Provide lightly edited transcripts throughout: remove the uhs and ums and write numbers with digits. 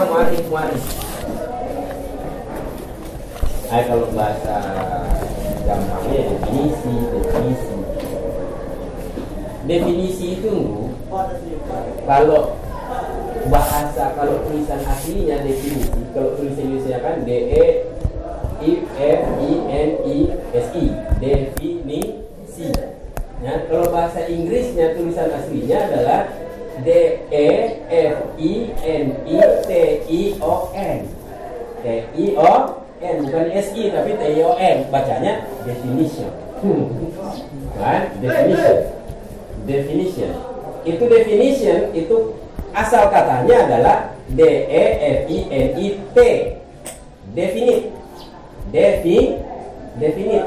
Muarif. Kalau bahasa gampangnya definisi itu kalau bahasa, kalau tulisan aslinya definisi, kalau tulisan Indonesia kan DEFINISI, definisi. Ya, kalau bahasa Inggrisnya tulisan aslinya adalah DEFINITION. TION bukan SI tapi TION, bacanya definition. Kan? Definition. Itu definition itu asal katanya adalah DEFINIT. Definite. Definite.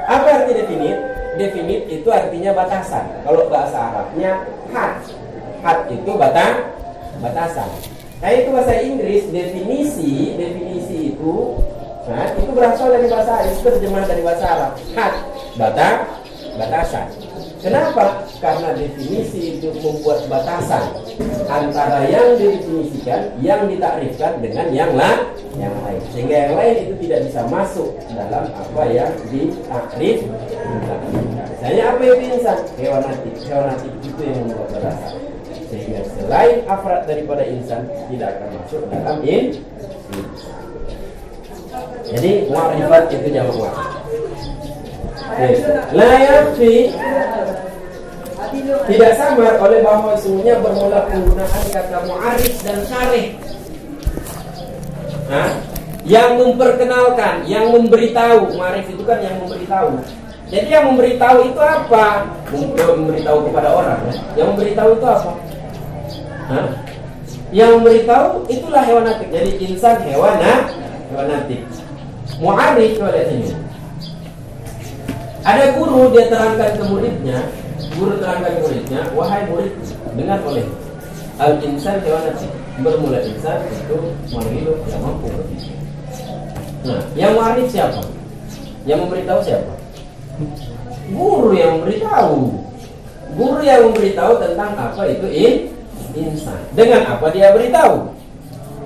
Apa arti definite? Definite itu artinya batasan. Kalau bahasa Arabnya had. Had itu batasan. Nah, itu bahasa Inggris definisi itu itu berasal dari bahasa Arab, terjemah dari bahasa Arab. Had, batasan. Kenapa? Karena definisi itu membuat batasan antara yang didefinisikan, yang ditakrifkan dengan yang lain. Sehingga yang lain itu tidak bisa masuk dalam apa yang ditakrif. Misalnya apa itu insan? Hewanatik itu yang membuat batasan. Sehingga selain afrad daripada insan tidak akan masuk dalam insan. Jadi mu'arifat itu jamak mu'arif. La yakfi, tidak samar oleh bahwa sesungguhnya bermula penggunaan kata mu'arif dan syarih. Yang memperkenalkan, yang memberitahu. Mu'arif itu kan yang memberitahu. Jadi yang memberitahu itu apa? Memberitahu kepada orang. Yang memberitahu itu apa? Yang memberitahu itulah hewanatik. Jadi insan hewanatik. Mu'arif oleh ini. Ada guru, dia terangkan ke muridnya. Guru terangkan ke muridnya, wahai murid, dengar oleh al-insan hewanatik. Bermula insan itu makhluk hidup yang mampu berpikir. Nah, yang mu'arif siapa? Yang memberitahu siapa? Guru yang memberitahu. Guru yang memberitahu tentang apa itu insan. Dengan apa dia beritahu?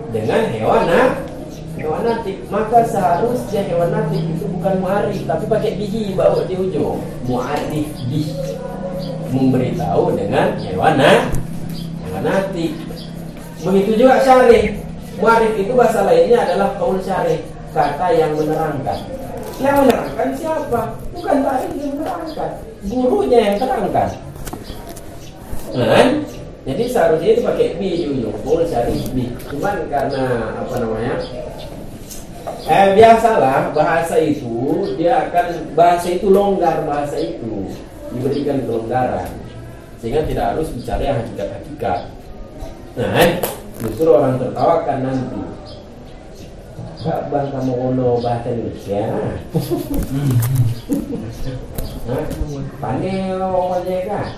Dengan hewanatik. Maka seharusnya hewanatik itu bukan mu'arif, tapi pakai bihi bawa di ujung. Mu'arif bih, memberitahu dengan hewanatik. Begitu juga syarih. Mu'arif itu bahasa lainnya adalah qaul syarih, kata yang menerangkan. Yang menerangkan siapa? Bukan tadi yang menerangkan, gurunya yang terangkan. Jadi seharusnya itu pakai bi di ujung, qaul syarih bi. Cuman karena apa namanya? Biasalah bahasa itu bahasa itu longgar, bahasa itu diberikan kelonggaran sehingga tidak harus bicara yang hakikat. Justru orang tertawakan nanti. Bang kamu ono bahasa Indonesia. Pandai aja kan?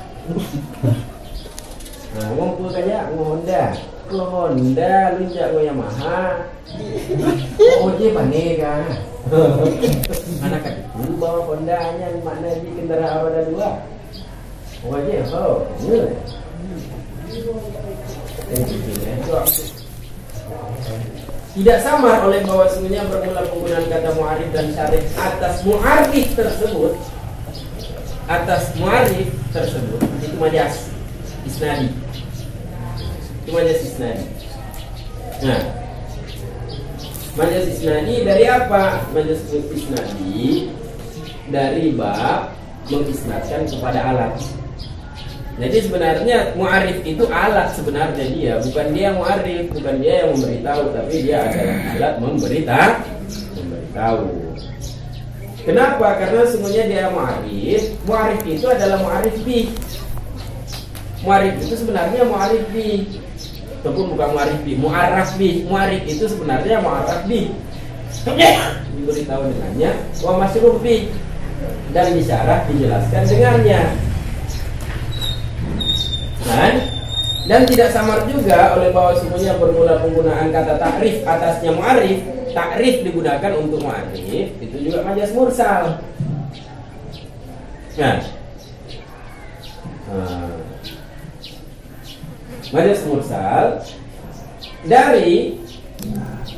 Ngumpul saja Honda. Kalau Honda lunjak go Yamaha. Oje pandai kan? Anak kecil bawa Hondanya mana di kendaraan roda 2. Oje tidak samar oleh bahwa sebenarnya bermula penggunaan kata mu'arif dan syarih atas mu'arif tersebut itu majas isnadi. Nah, majas isnadi dari apa? Majas isnadi dari bab mengisnadkan kepada alat. Jadi sebenarnya mu'arif itu alat sebenarnya dia, bukan dia mu'arif, bukan dia yang memberitahu, tapi dia adalah alat memberitahu. Kenapa? Karena semuanya dia mu'arif. Mu'arif itu adalah mu'arif bi. Mu'arif itu sebenarnya mu'arif bi. Ataupun bukan mu'arif bi, mu'arraf bi. Mu'arif itu sebenarnya mu'arraf bi. Diberitahu dengannya, wa masruh bi. Dan disyarah dijelaskan dengannya. Dan tidak samar juga oleh bahwa semuanya bermula penggunaan kata takrif atasnya mu'arif. Takrif digunakan untuk mu'arif, itu juga majas mursal. Majas mursal dari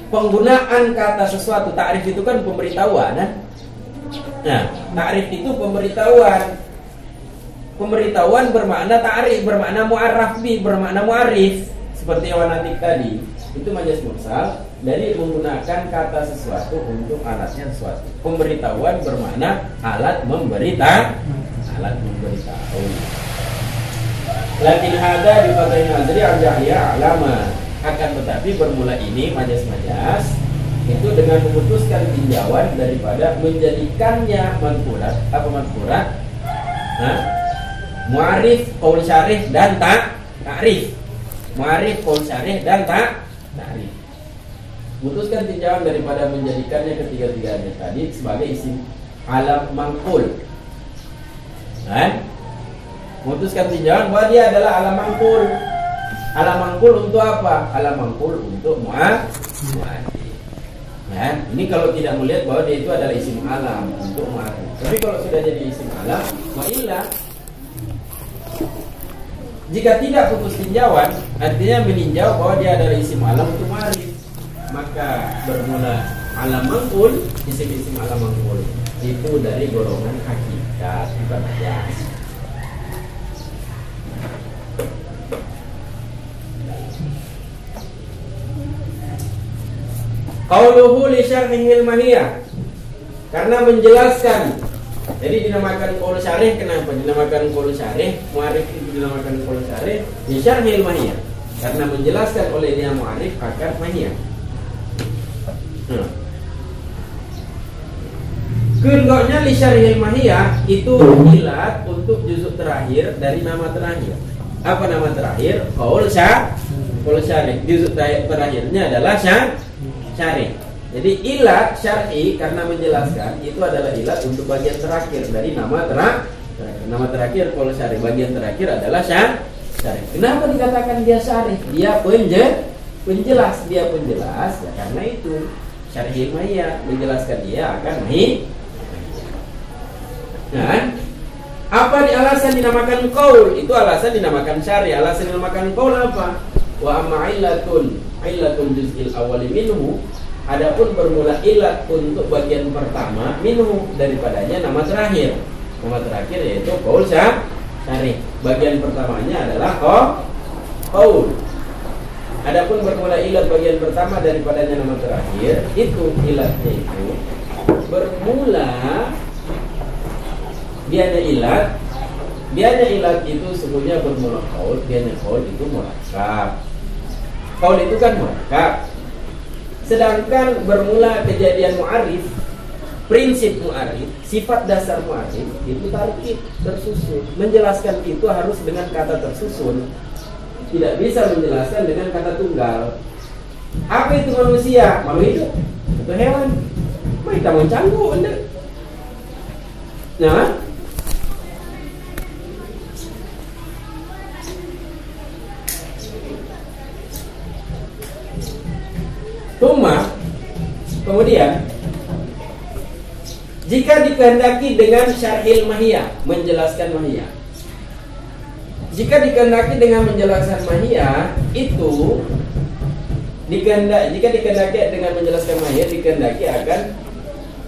penggunaan kata sesuatu. Ta'rif itu kan pemberitahuan, kan? Nah, ta'rif itu pemberitahuan. Pemberitahuan bermakna ta'rif, bermakna mu'arraf bi, bermakna mu'arif. Seperti yang natik tadi, itu majas mursal dari menggunakan kata sesuatu untuk alatnya sesuatu. Pemberitahuan bermakna alat memberitahu. Lakin ada di Fathai Nazri al-Jahiyah alama. Akan tetapi bermula ini majas-majas itu dengan memutuskan tinjauan daripada menjadikannya manfurat. Apa manfurat? Mu'arif, qaul syarih dan ta'rif. Mu'arif, qaul syarih dan ta'rif. Memutuskan tinjauan daripada menjadikannya ketiga-tiganya tadi sebagai isim alam mangkul. Kan? Memutuskan tinjauan bahwa dia adalah alam mangkul. Alam mangkul untuk apa? Alam mangkul untuk mu'arif. Kan? Ini kalau tidak melihat bahwa dia itu adalah isim alam untuk mu'arif. Tapi kalau sudah jadi isim alam, wa'illah, jika tidak putus tinjauan, artinya meninjau bahwa dia adalah isim alam untuk mu'arif, maka bermula alam mangkul, isim-isim alam mangkul itu dari golongan hakikat, bukan majas. Qauluhu li syarhil mahiyah, karena menjelaskan. Jadi dinamakan qaul syarih. Kenapa dinamakan qaul syarih? Mu'arif itu dinamakan qaul syarih li syarhil mahiyah, karena menjelaskan oleh dia mu'arif akar mahiyah. Kedoknya li syarhil mahiyah itu ilat untuk juzuk terakhir dari nama terakhir. Apa nama terakhir? Qaul syarih. Juzuk terakhirnya adalah syarih. Jadi ilat syar'i karena menjelaskan itu adalah ilat untuk bagian terakhir dari nama terakhir. Nama terakhir qaul syarih, bagian terakhir adalah syarih. Kenapa dikatakan dia syarih? Dia penjelas, dia penjelas ya, karena itu syarhil mahiyah, menjelaskan dia akan mahiyah. Nah, apa di alasan dinamakan qaul? Itu alasan dinamakan syarih. Alasan dinamakan qaul apa? Wa amma illatun juz'il awwali minhu. Adapun bermula ilat untuk bagian pertama minhu, daripadanya nama terakhir. Nama terakhir yaitu qaul syarih. Bagian pertamanya adalah qaul. Adapun bermula ilat bagian pertama daripadanya nama terakhir, itu ilatnya itu bermula bianya ilat itu semuanya bermula qaul. Bianya qaul itu murakkab. Qaul itu kan murakkab. Sedangkan bermula kejadian mu'arif, prinsip mu'arif, sifat dasar mu'arif itu tarkib, tersusun. Menjelaskan itu harus dengan kata tersusun. Tidak bisa menjelaskan dengan kata tunggal. Apa itu manusia? Makhluk hidup atau hewan? Kita mau canggung anda. Nah, kemudian jika dikehendaki dengan syarhil mahiyah, menjelaskan mahiyah. Jika dikehendaki dengan menjelaskan mahiyah, itu jika dikehendaki dengan menjelaskan mahiyah, dikehendaki akan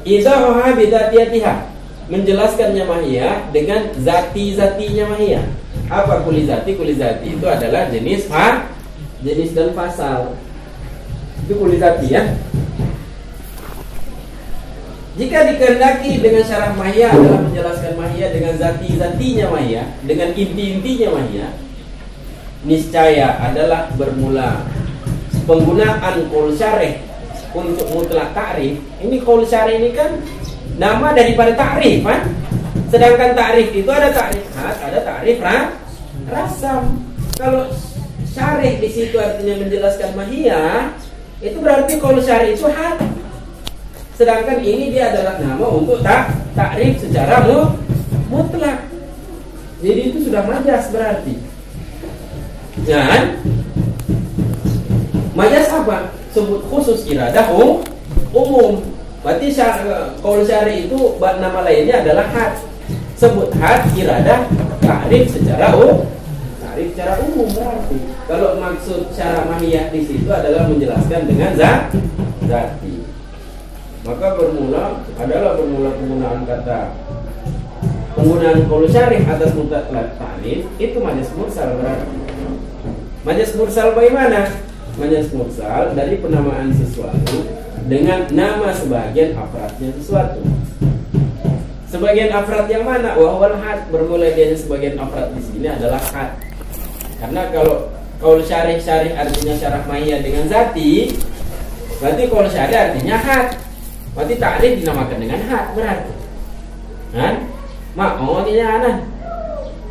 idzaha bidzatiyatiha, menjelaskannya mahiyah dengan zati-zatinya mahiyah. Apa kulizati? Kulizati itu adalah jenis dan fasal. Itu kulizati ya. Jika dikehendaki dengan syarah mahiyah adalah menjelaskan mahiyah dengan zati-zatinya mahiyah, dengan inti-intinya mahiyah, niscaya adalah bermula penggunaan qaul syarih untuk mutlak ta'rif. Ini qaul syarih ini kan nama daripada ta'rif kan? Sedangkan ta'rif itu ada ta'rif khas, ada ta'rif rasam. Kalau syarih di situ artinya menjelaskan mahiyah, itu berarti qaul syarih itu had. Sedangkan ini dia adalah nama untuk ta'rif secara mutlak. Jadi itu sudah majas berarti. Dan majas apa? Sebut khusus iradah umum. Berarti qaul syarih itu nama lainnya adalah had. Sebut had iradah ta'rif secara umum berarti. Kalau maksud syarah mahiyah di situ adalah menjelaskan dengan zati. Maka bermula penggunaan kata, penggunaan qaul syarih atas mutlaq ta'rif itu majaz mursal berarti. Majaz mursal bagaimana? Majaz mursal dari penamaan sesuatu dengan nama sebagian afradnya sesuatu. Sebagian afrad yang mana? Wahwal had, bermula dari sebagian afrad di sini adalah had. Karena kalau qaul syarih artinya syarah mahiyah dengan zati, berarti qaul syarih artinya had. Berarti ta'rif dinamakan dengan had berarti. Kan? Tidak.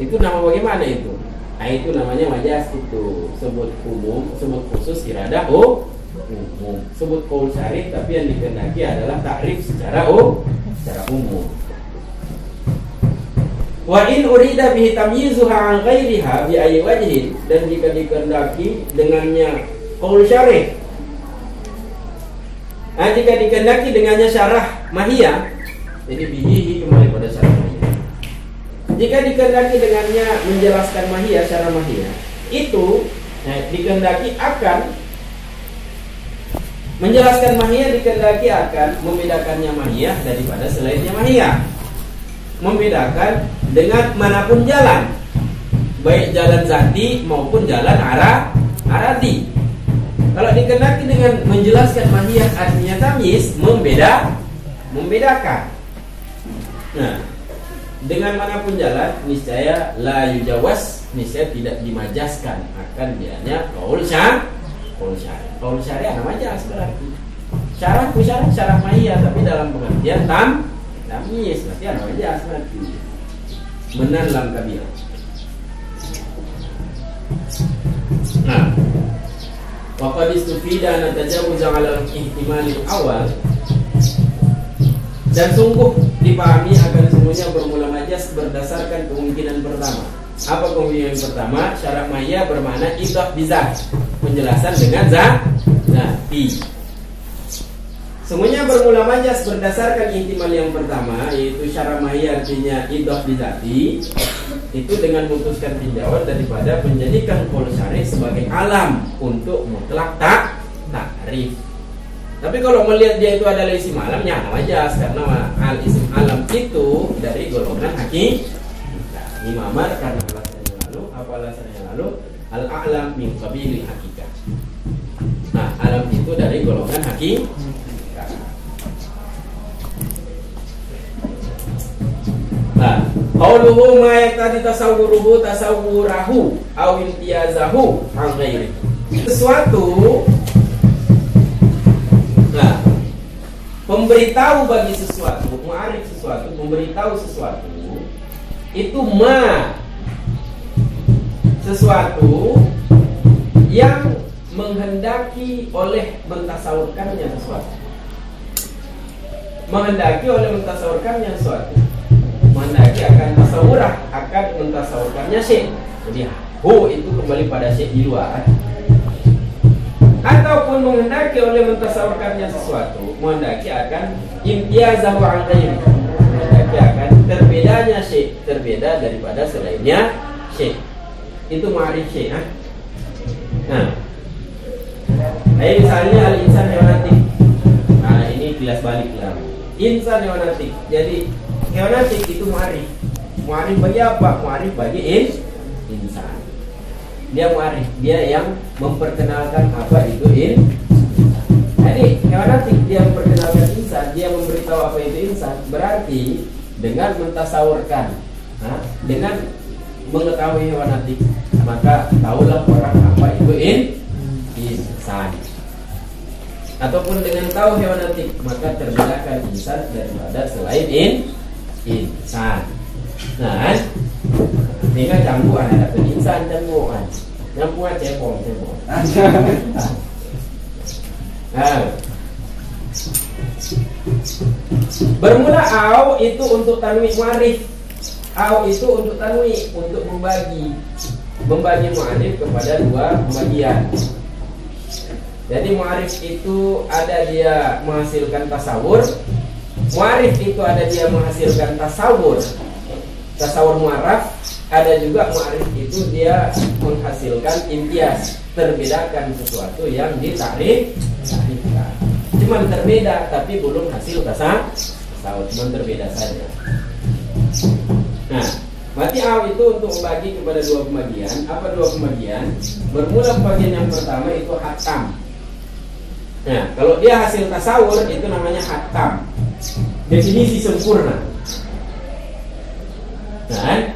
Itu nama bagaimana itu? Nah, itu namanya majaz itu. Sebut umum, sebut khusus iradah umum. Sebut qaul syarih tapi yang dikehendaki adalah ta'rif secara umum. Wa in urida bihi tamyizuha an ghairiha bi ayyi wajhin, dan jika dikehendaki dengannya qaul syarih, jika dikehendaki dengannya syarah mahiyah, jadi bihi kembali pada syarah mahiyah. Jika dikehendaki dengannya menjelaskan mahiyah, syarah mahiyah, itu dikehendaki akan menjelaskan mahiyah, dikehendaki akan membedakannya mahiyah daripada selainnya mahiyah. Membedakan dengan manapun jalan, baik jalan zati maupun jalan aradi. Kalau dikehendaki dengan menjelaskan mahiyah artinya tamyiz, membedakan. Nah, dengan manapun jalan niscaya la yujawaz, niscaya tidak dimajaskan akan dianya qaul syarih. Qaul syarih namanya berarti syarah mahiyah tapi dalam pengertian tamyiz, berarti namanya berarti menan lam kabir. Nah, waqad istufida an tajawuz 'ala al-ihtimal al-awwal, dan sungguh dipahami akan semuanya bermula majaz berdasarkan kemungkinan pertama. Apa kemungkinan pertama? Syarah mahiyah bermakna idhaf bizat, penjelasan dengan zati. Semuanya bermula majaz berdasarkan ihtimal yang pertama, yaitu syarah mahiyah artinya idhaf bizati. Itu dengan memutuskan tinjauan daripada menjadikan qaul syarih sebagai alam untuk mutlak ta'rif. Tapi kalau melihat dia itu adalah isim alam, ya majaz, karena al-isim alam itu dari golongan hakikat. Imamar karena alasannya lalu al-a'lam min qabilil hakikat. Nah, alam itu dari golongan hakikat. Nah, qauluhu ma yaqtadi tasawwurahu aw imtiyazahu an ghairi. Sesuatu, nah, pemberitahu bagi sesuatu, ma'arif sesuatu, memberitahu sesuatu itu sesuatu yang menghendaki oleh mentasawurkannya sesuatu. Menghendaki oleh mentasawurkannya sesuatu. Menghendaki akan tasawurah, akan mentasawurkannya syai'. Jadi hu itu kembali pada syai' di luar. Ataupun menghendaki oleh mentasawurkannya sesuatu, menghendaki akan imtiyazahu an ghairi, menghendaki akan terbedanya syai', terbeda daripada selainnya syai'. Itu ma'rif syai'. Nah, misalnya al-insan heonatik. Nah, ini kilas balik lah. Insan heonatik. Jadi heonatik itu ma'rif. Ma'rif bagi apa? Ma'rif bagi insan. Dia ma'rif, dia yang memperkenalkan apa itu Jadi heonatik dia memperkenalkan insan, dia memberitahu apa itu insan. Berarti dengan mentasawurkan, dengan mengetahui heonatik, maka tahulah orang apa itu insan. Ataupun dengan tahu heonatik, maka terbedakan insan daripada selain insan. Nah, ini kan campuran ada insan campuran. Campuran cepong. Nah, bermula au itu untuk tanwi mu'arif. Au itu untuk tanwi, untuk membagi mu'arif kepada dua pembagian. Jadi mu'arif itu ada dia menghasilkan tasawur. Mu'arif itu ada dia menghasilkan tasawur mu'araf. Ada juga mu'arif itu dia menghasilkan imtiaz, terbedakan sesuatu yang ditakrifkan. Cuman terbeda, tapi belum hasil tasawur, cuman terbeda saja. Nah, mati aw itu untuk membagi kepada dua pembagian. Apa dua pembagian? Bermula pembagian yang pertama itu hakam. Nah, kalau dia hasil tasawur itu namanya hakam. Definisi sempurna. Nah,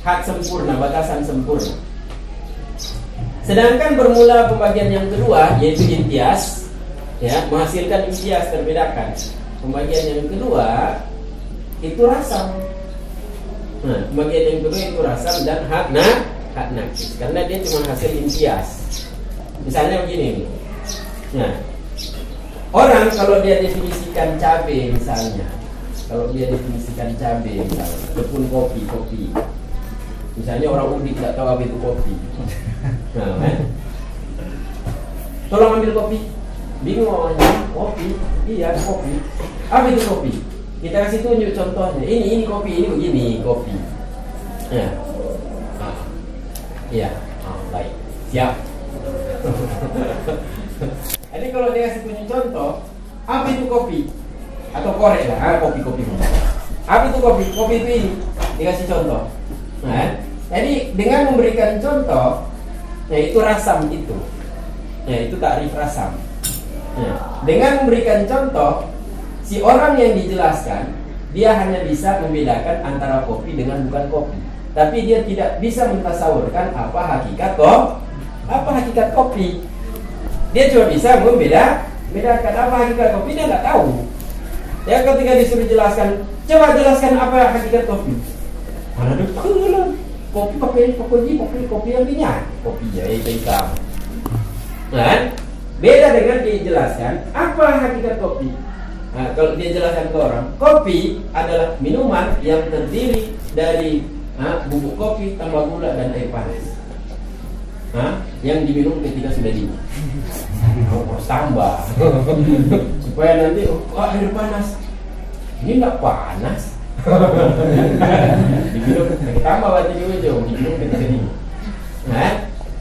hak sempurna, batasan sempurna. Sedangkan bermula pembagian yang kedua yaitu imtiaz, ya, menghasilkan imtiaz terbedakan. Pembagian yang kedua itu rasam. Nah, pembagian yang kedua itu rasam dan hak nakis, karena dia cuma hasil imtiaz. Misalnya begini. Nah, orang kalau dia definisikan cabai misalnya, tepung kopi. Misalnya orang udik tidak tahu apa itu kopi. Nah, tolong ambil kopi. Bingung orangnya, kopi. Iya, kopi. Apa itu kopi? Kita kasih tunjuk contohnya. Ini kopi, ini begini kopi. Ya. Iya. Baik. Siap. Jadi kalau dia kasih tunjuk contoh, apa itu kopi? Atau korek lah, kopi. Apa itu kopi? Kopi itu ini. Dikasih contoh. Nah, jadi dengan memberikan contoh, yaitu rasam itu. Itu takrif rasam. Nah, dengan memberikan contoh, si orang yang dijelaskan, dia hanya bisa membedakan antara kopi dengan bukan kopi. Tapi dia tidak bisa mentasawurkan apa hakikat kopi. Dia cuma bisa membedakan apa hakikat kopi, dia nggak tahu. Ya, ketika disuruh jelaskan, coba jelaskan apa hakikat kopi. Mana ada kopi yang minyak, kopi hitam. Nah, beda dengan dijelaskan apa hakikat kopi. Nah, kalau dia jelaskan ke orang, kopi adalah minuman yang terdiri dari bubuk kopi tambah gula dan air panas. Yang diminum ketika sudah dingin. Harus tambah supaya nanti air panas. Ini nggak panas. Diminum tambah berarti diminum ketika dingin. Nah,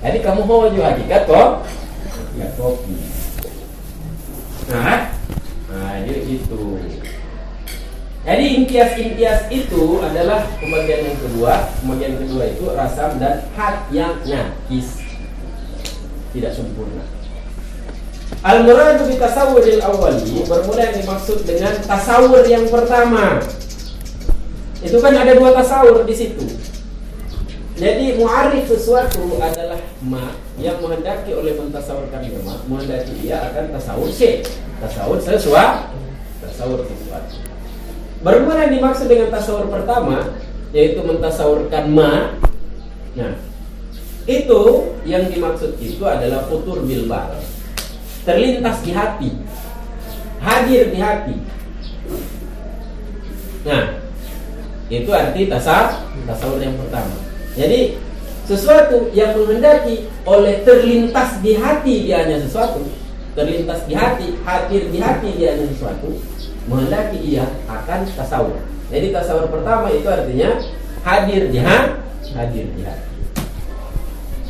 jadi kamu mau juga hakikat kopi. Nah, dia itu. Jadi imtiaz itu adalah pembagian yang kedua. Pembagian kedua itu rasam dan hak yang nakis, tidak sempurna. Al-muradu bi tasawwuril awwali, bermula yang dimaksud dengan tasawur yang pertama. Itu kan ada dua tasawur di situ. Jadi mu'arif sesuatu adalah ma yang menghendaki oleh mentasawurkan ma, menghendaki dia akan tasawur sesuatu. Bermula yang dimaksud dengan tasawur pertama yaitu mentasawurkan ma. Nah, itu yang dimaksud itu adalah futur bilbal, terlintas di hati, hadir di hati. Nah, itu arti tasawur yang pertama. Jadi sesuatu yang menghendaki oleh terlintas di hati dia hanya sesuatu, terlintas di hati, hadir di hati dia hanya sesuatu, menghendaki ia akan tasawur. Jadi tasawur pertama itu artinya hadir di hati.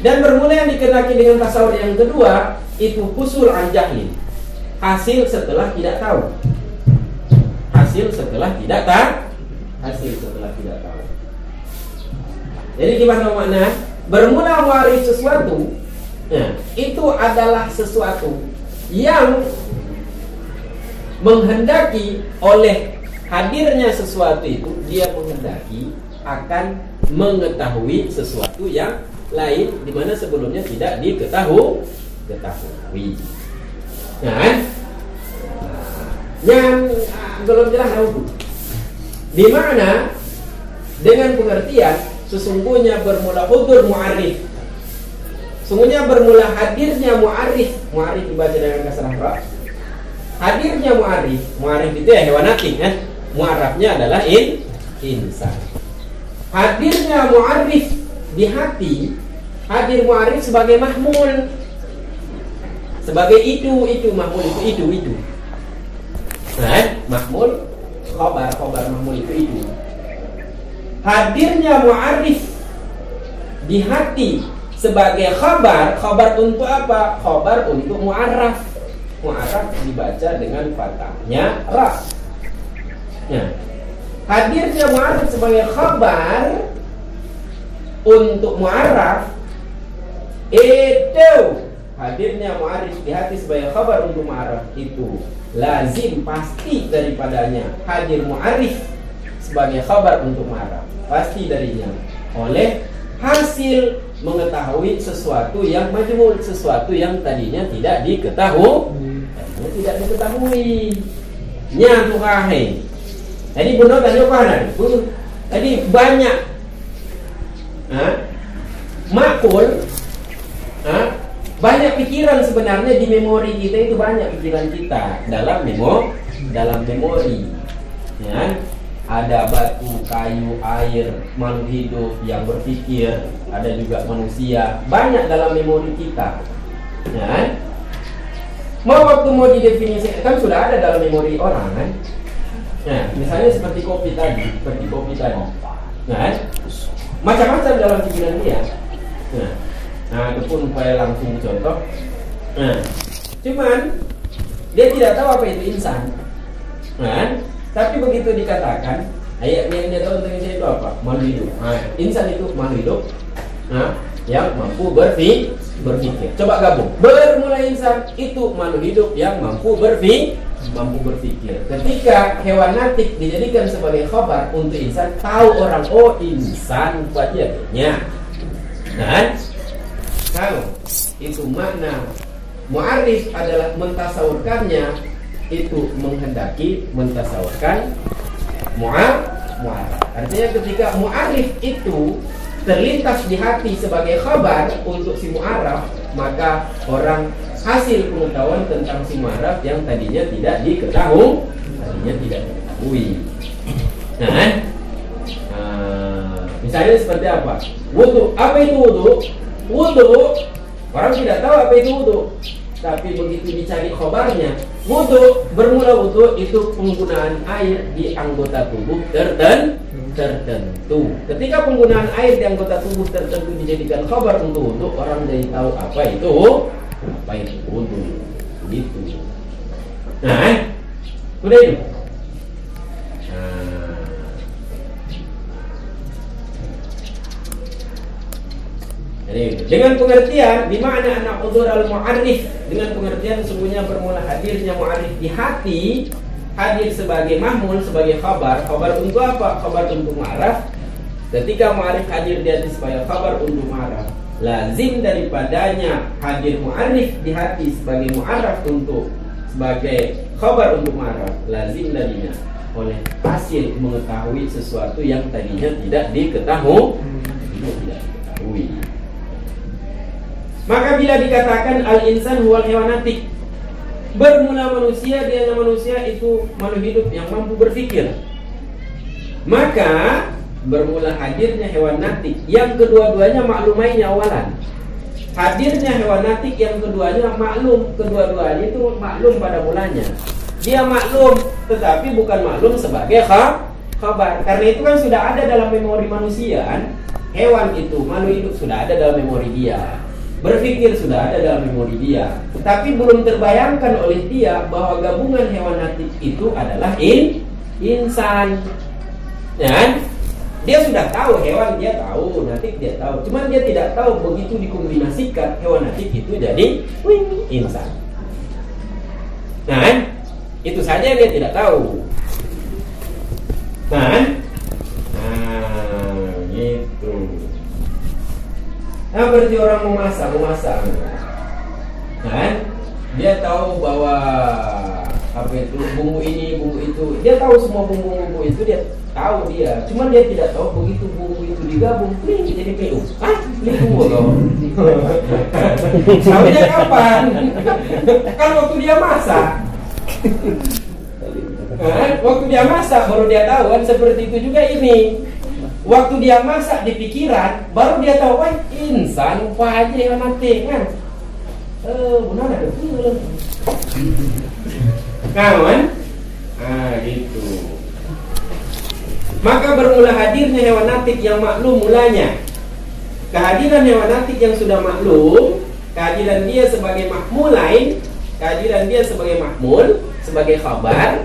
Dan bermula yang dikenaki dengan tasawur yang kedua itu husul an jahlin, hasil setelah tidak tahu. Jadi gimana makna? Bermula muarif sesuatu, itu adalah sesuatu yang menghendaki oleh hadirnya sesuatu itu, dia menghendaki akan mengetahui sesuatu yang lain di mana sebelumnya tidak diketahui. Nah, yang belum jelas tahu. Di mana dengan pengertian sesungguhnya bermula hudur mu'arif. Sesungguhnya bermula hadirnya mu'arif. Mu'arif dibaca dengan kasrah ra. Hadirnya mu'arif itu ya hewanatik kan. Mu'arafnya adalah insan. Hadirnya mu'arif di hati. Hadir mu'arif sebagai mahmul, sebagai itu mahmul itu. Nah, mahmul khabar mahmul itu. Hadirnya mu'arif di hati sebagai khabar untuk apa? Khabar untuk mu'arraf. mu'araf dibaca dengan fathahnya ra. Nah, hadirnya mu'araf sebagai khabar untuk mu'araf itu, hadirnya mu'arif di hati sebagai khabar untuk mu'araf itu lazim, pasti daripadanya hadir mu'arif sebagai khabar untuk mu'araf, pasti darinya oleh hasil mengetahui sesuatu yang majmul, sesuatu yang tadinya tidak diketahui. Nya tuhahe. Jadi benar tadi apa? Tadi banyak makul, banyak pikiran sebenarnya di memori kita, itu banyak pikiran kita dalam memori. Ya. Ada batu, kayu, air, makhluk hidup yang berpikir, ada juga manusia, banyak dalam memori kita. Ya. Waktu mau didefinisikan kan sudah ada dalam memori orang kan. Nah, misalnya seperti kopi tadi. Nah, macam-macam dalam pikiran dia. Nah, itu pun supaya langsung contoh. Nah, cuman dia tidak tahu apa itu insan. Nah, tapi begitu dikatakan, ayatnya yang dia tahu tentang insan itu apa? Makhluk hidup. Nah, insan itu makhluk hidup. Nah, yang mampu berpikir. Coba gabung. Bermula insan itu makhluk hidup yang mampu berpikir. Ketika hewan natik dijadikan sebagai khabar untuk insan, tahu orang insan wajibnya. Dan kalau itu makna mu'arif adalah mentasawurkannya, itu menghendaki mentasawurkan mu'arif. Artinya ketika mu'arif itu terlintas di hati sebagai khabar untuk si mu'araf, maka orang hasil pengetahuan tentang si mu'araf yang tadinya tidak diketahui. Nah, misalnya seperti apa? Wudu. Apa itu wudu? Wudu, orang tidak tahu apa itu wudu. Tapi begitu dicari khobarnya, wudu, bermula wudu itu penggunaan air di anggota tubuh tertentu. Ketika penggunaan air di anggota tubuh tertentu dijadikan khobar untuk wudu, orang jadi tahu apa itu wudu. Gitu. Nah, udah itu. Jadi, dengan pengertian di mana anak udzur al-mu'arif, dengan pengertian sesungguhnya bermula hadirnya mu'arif di hati, hadir sebagai mahmul, sebagai khabar. Khabar untuk apa? Khabar untuk mu'araf. Ketika mu'arif hadir di hati sebagai khabar untuk mu'araf, lazim daripadanya hadir mu'arif di hati sebagai mu'araf untuk sebagai khabar untuk mu'araf, lazim darinya oleh hasil mengetahui sesuatu yang tadinya tidak diketahui. Maka bila dikatakan al-insan huwal hewanatik, bermula manusia, dia manusia itu makhluk hidup yang mampu berpikir, maka bermula hadirnya hewan natik yang kedua-duanya maklumainnya awalan. Hadirnya hewan natik yang keduanya maklum, kedua-duanya itu maklum pada mulanya. Dia maklum, tetapi bukan maklum sebagai khabar. Karena itu kan sudah ada dalam memori manusia kan. Hewan itu, makhluk hidup sudah ada dalam memori dia. Berpikir sudah ada dalam memori dia, tapi belum terbayangkan oleh dia bahwa gabungan hewan natik itu adalah insan. Dan dia sudah tahu hewan, dia tahu natik, dia tahu. Cuman dia tidak tahu begitu dikombinasikan hewan natik itu jadi insan. Nah, itu saja dia tidak tahu. Gitu. Nah, berarti orang memasak, kan? Dia tahu bahwa apa itu bumbu ini, bumbu itu. Dia tahu semua bumbu-bumbu itu, dia tahu dia. Cuman dia tidak tahu begitu bumbu itu digabung, jadi PU. Bumbu loh. Tahunya kapan? Kan waktu dia masak. Kan? Waktu dia masak baru dia tahu kan. Seperti itu juga ini. Waktu dia masak di pikiran, baru dia tahu, wah insan, apa aja yang mati kan? Benar ada film. Kawan, gitu. Maka bermula hadirnya hewan natik yang maklum mulanya. Kehadiran hewan natik yang sudah maklum, kehadiran dia sebagai mahmulain, kehadiran dia sebagai mahmul, sebagai khabar,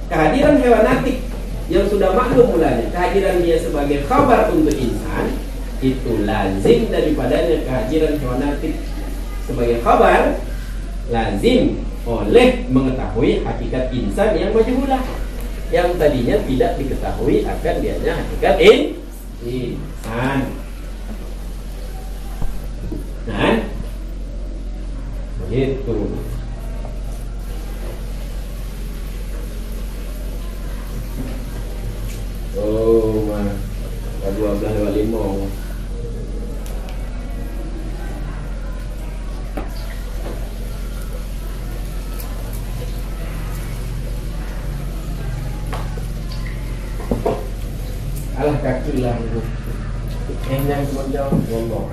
kehadiran hewanatik yang sudah maklum mulanya, kehadiran dia sebagai khabar untuk insan, itu lazim daripadanya kehadiran hewanatik sebagai khabar, lazim oleh mengetahui hakikat insan yang majhulah, yang tadinya tidak diketahui akan dianya hakikat insan. Nah, begitu. Oh, mah 12:05. Alah kaki lah itu. Yang cuma jauh ngomong.